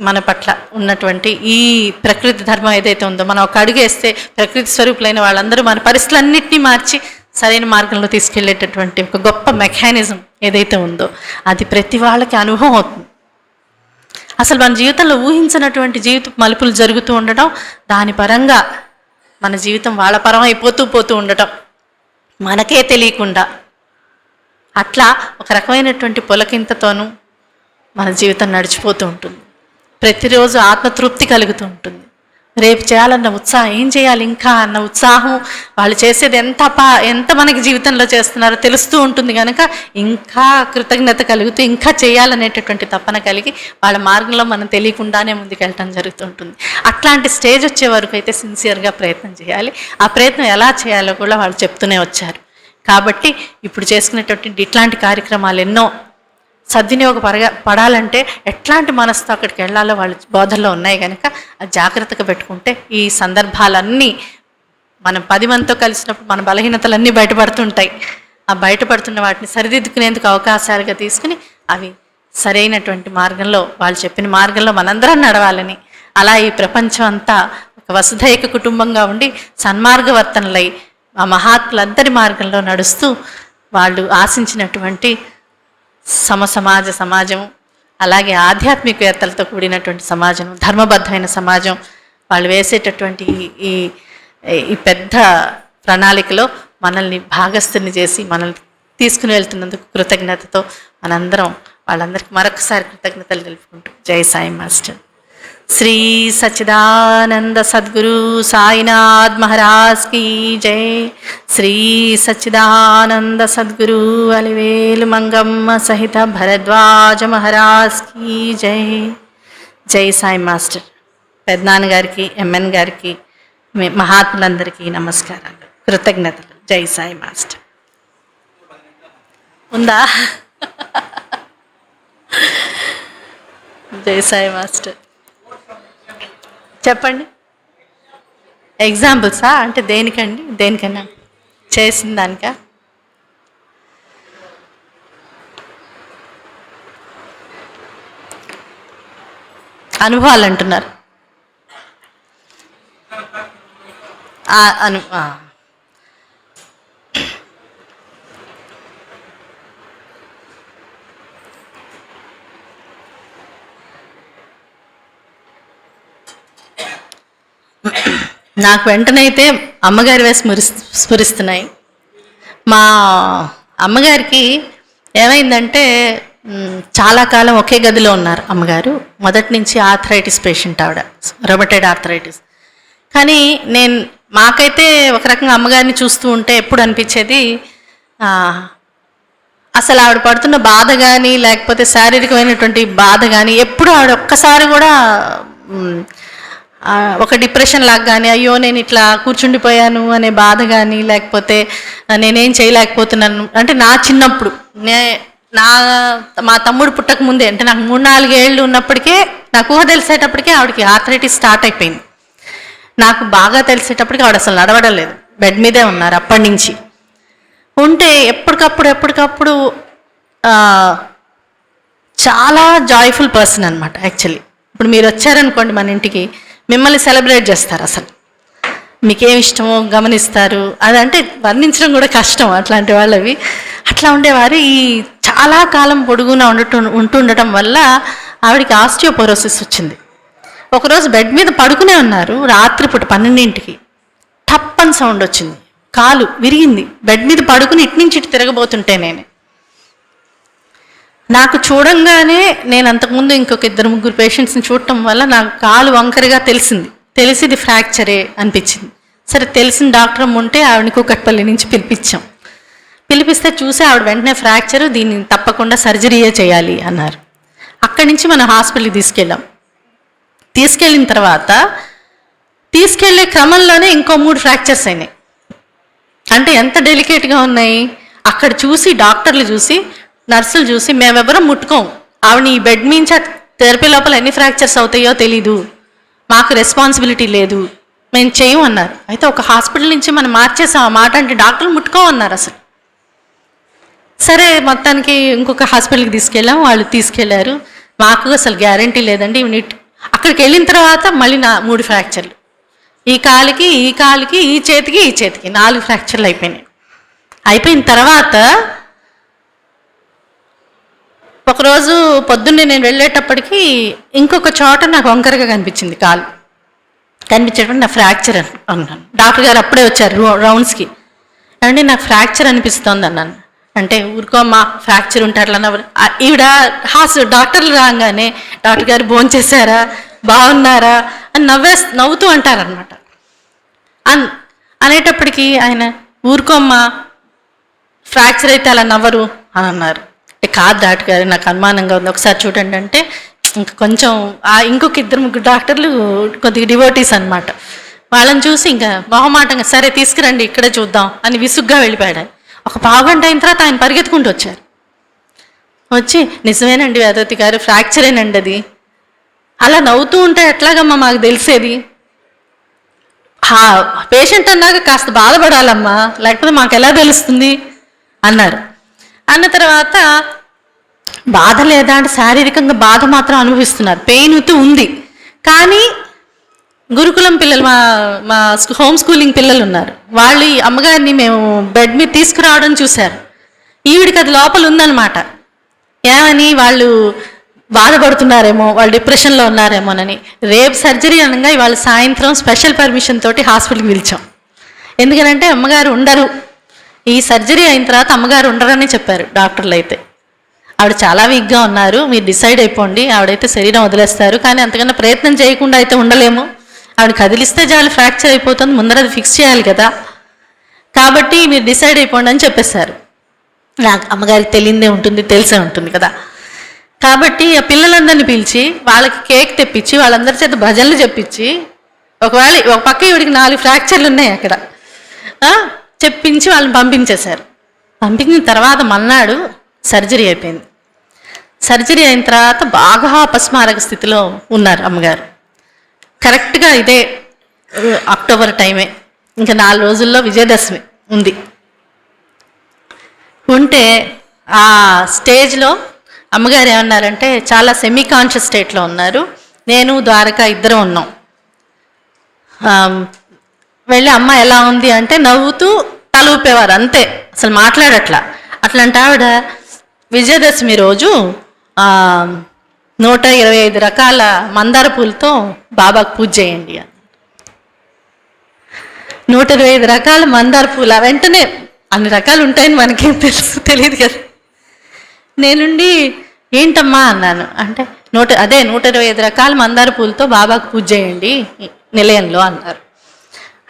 మన పట్ల ఉన్నటువంటి ఈ ప్రకృతి ధర్మం ఏదైతే ఉందో, మనం ఒక అడుగు వేస్తే ప్రకృతి స్వరూపులైన వాళ్ళందరూ మన పరిస్థితులన్నింటినీ మార్చి సరైన మార్గంలో తీసుకెళ్లేటటువంటి ఒక గొప్ప మెకానిజం ఏదైతే ఉందో అది ప్రతి వాళ్ళకి అనుభవం అవుతుంది. అసలు మన జీవితంలో ఊహించినటువంటి జీవిత మలుపులు జరుగుతూ ఉండటం, దాని పరంగా మన జీవితం వాళ్ళ పరం అయిపోతూ ఉండటం మనకే తెలియకుండా అట్లా ఒక రకమైనటువంటి పులకింతతోనూ మన జీవితం నడిచిపోతూ ఉంటుంది. ప్రతిరోజు ఆత్మతృప్తి కలుగుతూ ఉంటుంది. రేపు చేయాలన్న ఉత్సాహం, ఏం చేయాలి ఇంకా అన్న ఉత్సాహం, వాళ్ళు చేసేది ఎంత మనకి జీవితంలో చేస్తున్నారో తెలుస్తూ ఉంటుంది కనుక ఇంకా కృతజ్ఞత కలుగుతూ ఇంకా చేయాలనేటటువంటి తపన కలిగి వాళ్ళ మార్గంలో మనం తెలియకుండానే ముందుకెళ్ళటం జరుగుతుంటుంది. అట్లాంటి స్టేజ్ వచ్చే వరకు అయితే సిన్సియర్గా ప్రయత్నం చేయాలి. ఆ ప్రయత్నం ఎలా చేయాలో కూడా వాళ్ళు చెప్తూనే వచ్చారు. కాబట్టి ఇప్పుడు చేసుకునేటటువంటి ఇట్లాంటి కార్యక్రమాలు ఎన్నో పడాలంటే ఎట్లాంటి మనసుతో అక్కడికి వెళ్ళాలో వాళ్ళ బోధల్లో ఉన్నాయి కనుక అది జాగ్రత్తగా పెట్టుకుంటే ఈ సందర్భాలన్నీ మనం 10 మందితో కలిసినప్పుడు మన బలహీనతలన్నీ బయటపడుతుంటాయి. ఆ బయటపడుతున్న వాటిని సరిదిద్దుకునేందుకు అవకాశాలుగా తీసుకుని అవి సరైనటువంటి మార్గంలో, వాళ్ళు చెప్పిన మార్గంలో మనందరం నడవాలని, అలా ఈ ప్రపంచం అంతా ఒక వసుధైక కుటుంబంగా ఉండి సన్మార్గవర్తనలై ఆ మహాత్ములందరి మార్గంలో నడుస్తూ వాళ్ళు ఆశించినటువంటి సమాజం, అలాగే ఆధ్యాత్మికవేత్తలతో కూడినటువంటి సమాజం, ధర్మబద్ధమైన సమాజం, వాళ్ళు వేసేటటువంటి ఈ పెద్ద ప్రణాళికలో మనల్ని భాగస్థుని చేసి మనల్ని తీసుకుని వెళ్తున్నందుకు కృతజ్ఞతతో మనందరం వాళ్ళందరికీ మరొకసారి కృతజ్ఞతలు తెలుపుకుంటూ జై సాయి మాస్టర్. శ్రీ సచ్చిదానంద సద్గురు సాయినాథ్ మహారాజ్ की जय. శ్రీ సచ్చిదానంద సద్గురు అలివేలు మంగమ్మ సహిత భరద్వాజ మహారాజ్ की जय. జై సాయి మాస్టర్. పెద్దనాన్నగారికి, ఎంఎన్ గారికి, మహాత్ములందరికీ నమస్కారాలు, కృతజ్ఞతలు. జై సాయి మాస్టర్. ఉందా? జై సాయి మాస్టర్. చెప్పండి. ఎగ్జాంపుల్సా అంటే దేనికన్నా చేసిన దానికా? అనుభవాలు అంటున్నారు. నాకు వెంటనే అయితే అమ్మగారి వేసి స్ఫురిస్తున్నాయి. మా అమ్మగారికి ఏమైందంటే చాలా కాలం ఒకే గదిలో ఉన్నారు అమ్మగారు. మొదటి నుంచి ఆర్థరైటిస్ పేషెంట్ ఆవిడ, రొమటైడ్ ఆర్థరైటిస్. కానీ మాకైతే ఒక రకంగా అమ్మగారిని చూస్తూ ఉంటే ఎప్పుడు అనిపించేది, అసలు ఆవిడ పడుతున్న బాధ కానీ లేకపోతే శారీరకమైనటువంటి బాధ కానీ ఎప్పుడు ఆవిడ ఒక్కసారి కూడా ఒక డిప్రెషన్ లాగా కానీ అయ్యో నేను ఇట్లా కూర్చుండిపోయాను అనే బాధ కానీ లేకపోతే నేనేం చేయలేకపోతున్నాను అంటే నా చిన్నప్పుడు మా తమ్ముడు పుట్టక ముందే అంటే నాకు 3-4 ఏళ్ళు ఉన్నప్పటికే నాకు ఊహ తెలిసేటప్పటికే ఆవిడకి ఆర్థరైటిస్ స్టార్ట్ అయిపోయింది. నాకు బాగా తెలిసేటప్పటికి ఆవిడ అసలు నడవడం లేదు, బెడ్ మీదే ఉన్నారు అప్పటి నుంచి. ఉంటే ఎప్పటికప్పుడు చాలా జాయ్ఫుల్ పర్సన్ అనమాట. యాక్చువల్లీ ఇప్పుడు మీరు వచ్చారనుకోండి మన ఇంటికి, మిమ్మల్ని సెలబ్రేట్ చేస్తారు, అసలు మీకేమి ఇష్టమో గమనిస్తారు. అదంటే వర్ణించడం కూడా కష్టం అట్లాంటి వాళ్ళవి. అట్లా ఉండేవారు. ఈ చాలా కాలం పొడుగునా ఉంటుండటం వల్ల ఆవిడికి ఆస్టియోపోరోసిస్ వచ్చింది. ఒకరోజు బెడ్ మీద పడుకునే ఉన్నారు, రాత్రిపూట 12ంటికి టప్పని సౌండ్ వచ్చింది, కాలు విరిగింది. బెడ్ మీద పడుకుని ఇటు నుంచి ఇటు తిరగబోతుంటే నాకు చూడంగానే, నేను అంతకుముందు ఇంకొక 2-3 పేషెంట్స్ని చూడటం వల్ల నాకు కాలు వంకరగా తెలిసి ఇది ఫ్రాక్చరే అనిపించింది. సరే తెలిసిన డాక్టర్ ఉంటే ఆవిడని కూకట్పల్లి నుంచి పిలిపిస్తే చూసి ఆవిడ వెంటనే ఫ్రాక్చర్, దీన్ని తప్పకుండా సర్జరీయే చేయాలి అన్నారు. అక్కడి నుంచి మనం హాస్పిటల్కి తీసుకెళ్ళిన తర్వాత తీసుకెళ్లే క్రమంలోనే ఇంకో 3 ఫ్రాక్చర్స్ అయినాయి. అంటే ఎంత డెలికేట్గా ఉన్నాయి. అక్కడ చూసి డాక్టర్లు చూసి నర్సులు చూసి మేమెవరం ముట్టుకోం, ఆవిడ ఈ బెడ్ నుంచి థెరపీ లోపల ఎన్ని ఫ్రాక్చర్స్ అవుతాయో తెలీదు, మాకు రెస్పాన్సిబిలిటీ లేదు, మేము చేయం అన్నారు. అయితే ఒక హాస్పిటల్ నుంచి మనం మార్చేసాం ఆ మాట అంటే డాక్టర్లు ముట్టుకోమన్నారు అసలు. సరే మొత్తానికి ఇంకొక హాస్పిటల్కి తీసుకెళ్ళాం, వాళ్ళు తీసుకెళ్లారు. మాకు అసలు గ్యారంటీ లేదండి. అక్కడికి వెళ్ళిన తర్వాత మళ్ళీ 3 ఫ్రాక్చర్లు, ఈ కాలికి ఈ చేతికి 4 ఫ్రాక్చర్లు అయిపోయినాయి. అయిపోయిన తర్వాత ఒకరోజు పొద్దున్నే నేను వెళ్ళేటప్పటికి ఇంకొక చోట నాకు వంకరగా కనిపించింది, కాలు కనిపించేటప్పుడు నా ఫ్రాక్చర్ అన్నాను. డాక్టర్ గారు అప్పుడే వచ్చారు రౌండ్స్కి. అంటే నాకు ఫ్రాక్చర్ అనిపిస్తుంది అన్నాను. అంటే ఊరుకోమ్మా ఫ్రాక్చర్ ఉంటే అట్లా ఈవిడ డాక్టర్లు రాగానే డాక్టర్ గారు భోంచేశారా, బాగున్నారా అని నవ్వుతూ అంటారనమాట. అనేటప్పటికీ ఆయన ఊరుకోమ్మా ఫ్రాక్చర్ అయితే అలా నవ్వరు అని అన్నారు. కాదు డాక్టర్ గారు నాకు అనుమానంగా ఉంది, ఒకసారి చూడండి అంటే ఇంకా కొంచెం ఇంకొక 2-3 డాక్టర్లు కొద్దిగా డివోటీస్ అనమాట. వాళ్ళని చూసి ఇంకా మొహమాటంగా సరే తీసుకురండి ఇక్కడే చూద్దాం అని విసుగ్గా వెళ్ళిపోయాడు. ఒక పావుగంట అయిన తర్వాత ఆయన పరిగెత్తుకుంటూ వచ్చారు. వచ్చి నిజమేనండి వేదవతి గారు ఫ్రాక్చరేనండి అది. అలా నవ్వుతూ ఉంటే ఎట్లాగమ్మా మాకు తెలిసేది, పేషెంట్ అన్నాక కాస్త బాధపడాలమ్మా, లేకపోతే మాకు ఎలా తెలుస్తుంది అన్నారు. అన్న తర్వాత బాధ లేదా అంటే శారీరకంగా బాధ మాత్రం అనుభవిస్తున్నారు, పెయిన్ ఉంది. కానీ గురుకులం పిల్లలు మా హోమ్ స్కూలింగ్ పిల్లలు ఉన్నారు, వాళ్ళు ఈ అమ్మగారిని మేము బెడ్ మీద తీసుకురావడం చూశారు. ఈవిడికి అది లోపల ఉందన్నమాట. ఏమని వాళ్ళు బాధపడుతున్నారేమో, వాళ్ళు డిప్రెషన్లో ఉన్నారేమోనని. రేపు సర్జరీ అనగా ఇవాళ సాయంత్రం స్పెషల్ పర్మిషన్ తోటి హాస్పిటల్కి పిలిచాం. ఎందుకనంటే అమ్మగారు ఉండరు, ఈ సర్జరీ అయిన తర్వాత అమ్మగారు ఉండరని చెప్పారు డాక్టర్లు. అయితే ఆవిడ చాలా వీక్గా ఉన్నారు, మీరు డిసైడ్ అయిపోండి, ఆవిడైతే శరీరం వదిలేస్తారు, కానీ అంతకన్నా ప్రయత్నం చేయకుండా అయితే ఉండలేము, ఆవిడ కదిలిస్తే చాలు ఫ్రాక్చర్ అయిపోతుంది, ముందర అది ఫిక్స్ చేయాలి కదా, కాబట్టి మీరు డిసైడ్ అయిపోండి అని చెప్పేశారు. నాకు అమ్మగారికి తెలిసే ఉంటుంది కదా. కాబట్టి ఆ పిల్లలందరినీ పిలిచి వాళ్ళకి కేక్ తెప్పించి వాళ్ళందరి చేత భజనలు చెప్పించి, ఒకవేళ ఒక పక్క ఈవిడికి 4 ఫ్రాక్చర్లు ఉన్నాయి అక్కడ, చెప్పించి వాళ్ళని పంపించేశారు. పంపించిన తర్వాత మన్నాడు సర్జరీ అయిపోయింది. సర్జరీ అయిన తర్వాత బాగా అపస్మారక స్థితిలో ఉన్నారు అమ్మగారు. కరెక్ట్గా ఇదే అక్టోబర్ టైమే, ఇంకా 4 రోజుల్లో విజయదశమి ఉంది. ఉంటే ఆ స్టేజ్లో అమ్మగారు ఏమన్నారంటే, చాలా సెమీ కాన్షియస్ స్టేట్లో ఉన్నారు, నేను ద్వారక ఇద్దరం ఉన్నాం. వెళ్ళి అమ్మ ఎలా ఉంది అంటే నవ్వుతూ తల ఊపేవారు అంతే, అసలు మాట్లాడట్లా. అట్లాంటి ఆవిడ విజయదశమి రోజు 125 రకాల మందార పూలతో బాబాకు పూజ చేయండి. 125 రకాల మందార పూల వెంటనే అన్ని రకాలు ఉంటాయని మనకేం తెలియదు కదా. నేనుండి ఏంటమ్మా అన్నాను. అంటే 125 రకాల మందార పూలతో బాబాకు పూజ చేయండి నిలయంలో అన్నారు.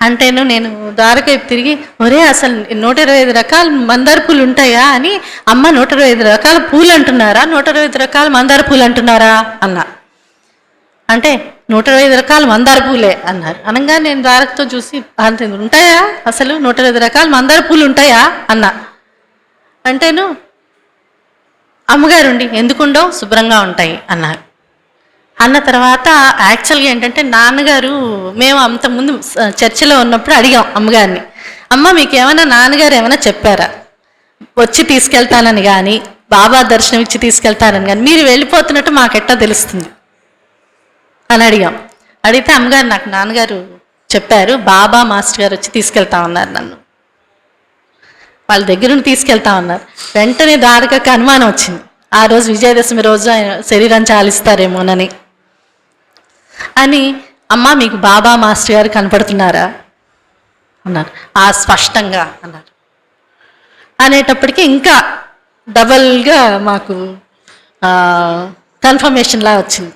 అంటేను నేను ద్వారకైపు తిరిగి, ఒరే అసలు 125 రకాల మందార పూలు ఉంటాయా అని, అమ్మ 125 రకాల పూలు అంటున్నారా, 125 రకాల మందార పూలు అంటున్నారా అన్నా. అంటే 125 రకాల మందార పూలే అన్నారు. అనగా నేను ద్వారకతో చూసి, అంతే ఉంటాయా అసలు 125 రకాల మందార పూలు ఉంటాయా అన్నా. అంటేను అమ్మగారుండి, ఎందుకుండో శుభ్రంగా ఉంటాయి అన్నారు. అన్న తర్వాత యాక్చువల్గా ఏంటంటే నాన్నగారు, మేము అంతకుముందు చర్చిలో ఉన్నప్పుడు అడిగాం అమ్మగారిని, అమ్మ మీకు ఏమైనా నాన్నగారు ఏమైనా చెప్పారా వచ్చి తీసుకెళ్తానని కానీ, బాబా దర్శనం ఇచ్చి తీసుకెళ్తానని కానీ, మీరు వెళ్ళిపోతున్నట్టు మాకెట్టా తెలుస్తుంది అని అడిగాం. అడిగితే అమ్మగారు, నాకు నాన్నగారు చెప్పారు, బాబా మాస్టర్ గారు వచ్చి తీసుకెళ్తామన్నారు, నన్ను వాళ్ళ దగ్గర నుండి తీసుకెళ్తామన్నారు. వెంటనే ద్వారకకి అనుమానం వచ్చింది, ఆ రోజు విజయదశమి రోజు ఆయన శరీరం చాలిస్తారేమోనని. అని, అమ్మ మీకు బాబా మాస్టర్ గారు కనపడుతున్నారా అన్నారు. ఆ స్పష్టంగా అన్నారు. అనేటప్పటికీ ఇంకా డబల్గా మాకు కన్ఫర్మేషన్లా వచ్చింది.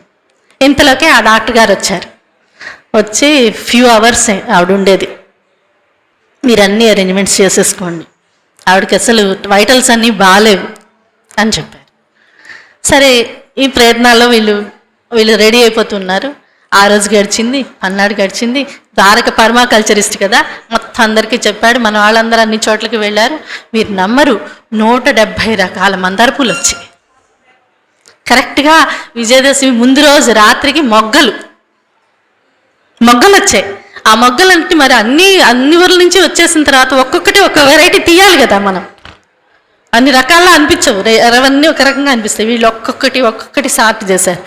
ఇంతలోకే ఆ డాక్టర్ గారు వచ్చారు. వచ్చి ఫ్యూ అవర్స్ ఆవిడ ఉండేది, మీరు అన్ని అరేంజ్మెంట్స్ చేసేసుకోండి, ఆవిడకి అసలు వైటల్స్ అన్నీ బాగాలేవు అని చెప్పారు. సరే ఈ ప్రయత్నాల్లో వీళ్ళు రెడీ అయిపోతున్నారు. ఆ రోజు గడిచింది, పన్నాడు గడిచింది. ద్వారక పర్మాకల్చరిస్ట్ కదా, మొత్తం అందరికీ చెప్పాడు. మన వాళ్ళందరూ అన్ని చోట్లకి వెళ్ళారు. మీరు నమ్మరు, 170 రకాల మందార పూలు వచ్చాయి. కరెక్ట్గా విజయదశమి ముందు రోజు రాత్రికి మొగ్గలు వచ్చాయి. ఆ మొగ్గలంటే మరి అన్ని ఊర్ల నుంచి వచ్చేసిన తర్వాత ఒక్కొక్కటి ఒక వెరైటీ తీయాలి కదా మనం. అన్ని రకాల్లో అనిపించవు, అవన్నీ ఒక రకంగా అనిపిస్తాయి. వీళ్ళు ఒక్కొక్కటి సార్ట్ చేశారు.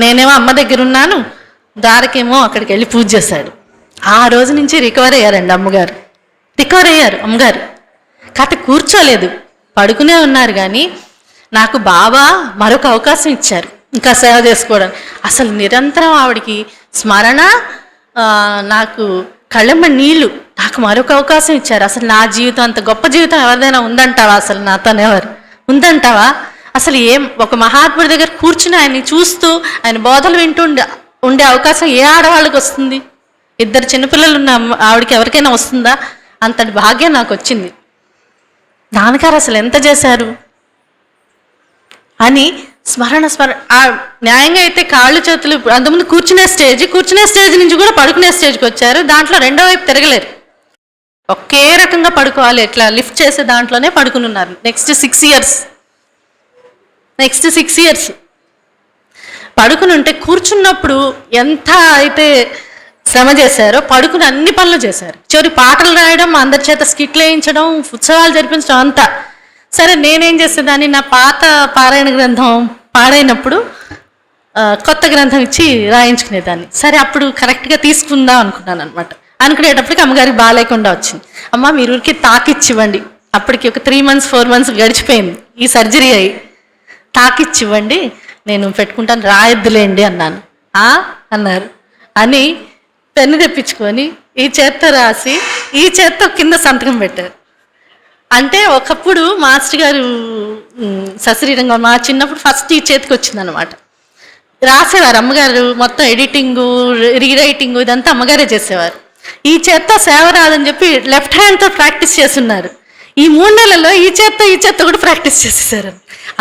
నేనేమో అమ్మ దగ్గర ఉన్నాను, దారికేమో అక్కడికి వెళ్ళి పూజ చేశాడు. ఆ రోజు నుంచి రికవర్ అయ్యారండి అమ్మగారు. కాకపోతే కూర్చోలేదు, పడుకునే ఉన్నారు. కానీ నాకు బాబా మరొక అవకాశం ఇచ్చారు ఇంకా సేవ చేసుకోవడానికి. అసలు నిరంతరం ఆవిడికి స్మరణ, నాకు కళ్ళమ్మ నీళ్ళు, నాకు మరొక అవకాశం ఇచ్చారు. అసలు నా జీవితం అంత గొప్ప జీవితం ఎవరిదైనా ఉందంటావా, అసలు నాతోనెవరు ఉందంటావా? అసలు ఒక మహాత్ముడి దగ్గర కూర్చుని ఆయన్ని చూస్తూ ఆయన బోధలు వింటూ ఉండే అవకాశం ఏ ఆడవాళ్ళకి వస్తుంది? 2 చిన్నపిల్లలు ఉన్న ఆవిడకి ఎవరికైనా వస్తుందా? అంతటి భాగ్యం నాకు వచ్చింది. నాన్నగారు అసలు ఎంత చేశారు అని స్మరణ. న్యాయంగా అయితే కాళ్ళు చేతులు, అంతకుముందు కూర్చునే స్టేజ్ నుంచి కూడా పడుకునే స్టేజ్కి వచ్చారు. దాంట్లో రెండో వైపు తిరగలేరు, ఒకే రకంగా పడుకోవాలి, ఎట్లా లిఫ్ట్ చేసే దాంట్లోనే పడుకుని ఉన్నారు. నెక్స్ట్ 6 ఇయర్స్ పడుకుని ఉంటే, కూర్చున్నప్పుడు ఎంత అయితే శ్రమ చేశారో పడుకుని అన్ని పనులు చేశారు. చివరి పాటలు రాయడం, అందరి చేత స్కిట్లు వేయించడం, ఉత్సవాలు జరిపించడం అంతా. సరే నేనేం చేసేదాన్ని, నా పాత పారాయణ గ్రంథం పాడైనప్పుడు కొత్త గ్రంథం ఇచ్చి రాయించుకునేదాన్ని. సరే అప్పుడు కరెక్ట్గా తీసుకుందాం అనుకున్నాను అనమాట. అనుకునేటప్పటికి అమ్మగారికి బాగాలేకుండా వచ్చింది. అమ్మ మీరు ఊరికి తాకిచ్చివ్వండి. అప్పటికి ఒక 3 months 4 months గడిచిపోయింది ఈ సర్జరీ అయ్యి. తాకిచ్చివ్వండి, నేను పెట్టుకుంటాను, రాయొద్దులేండి అన్నాను. అన్నారు. అని పెన్ను తెప్పించుకొని ఈ చేత్తో రాసి ఈ చేత్తో కింద సంతకం పెట్టారు. అంటే ఒకప్పుడు మాస్టర్ గారు సశరీరంగా, మా చిన్నప్పుడు ఫస్ట్ ఈ చేతికి వచ్చిందనమాట. రాసేవారు అమ్మగారు, మొత్తం ఎడిటింగు, రీరైటింగు ఇదంతా అమ్మగారే చేసేవారు. ఈ చేత్తో సేవ రాదని చెప్పి లెఫ్ట్ హ్యాండ్తో ప్రాక్టీస్ చేస్తున్నారు. ఈ 3 నెలల్లో ఈ చేత్తో కూడా ప్రాక్టీస్ చేసేసారు.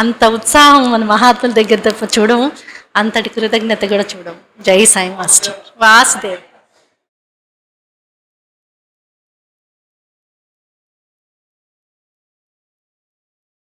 అంత ఉత్సాహం మన మహాత్ముల దగ్గర తప్ప చూడము, అంతటి కృతజ్ఞత కూడా చూడము. జై సాయి మాస్టర్ వాసుదేవ్.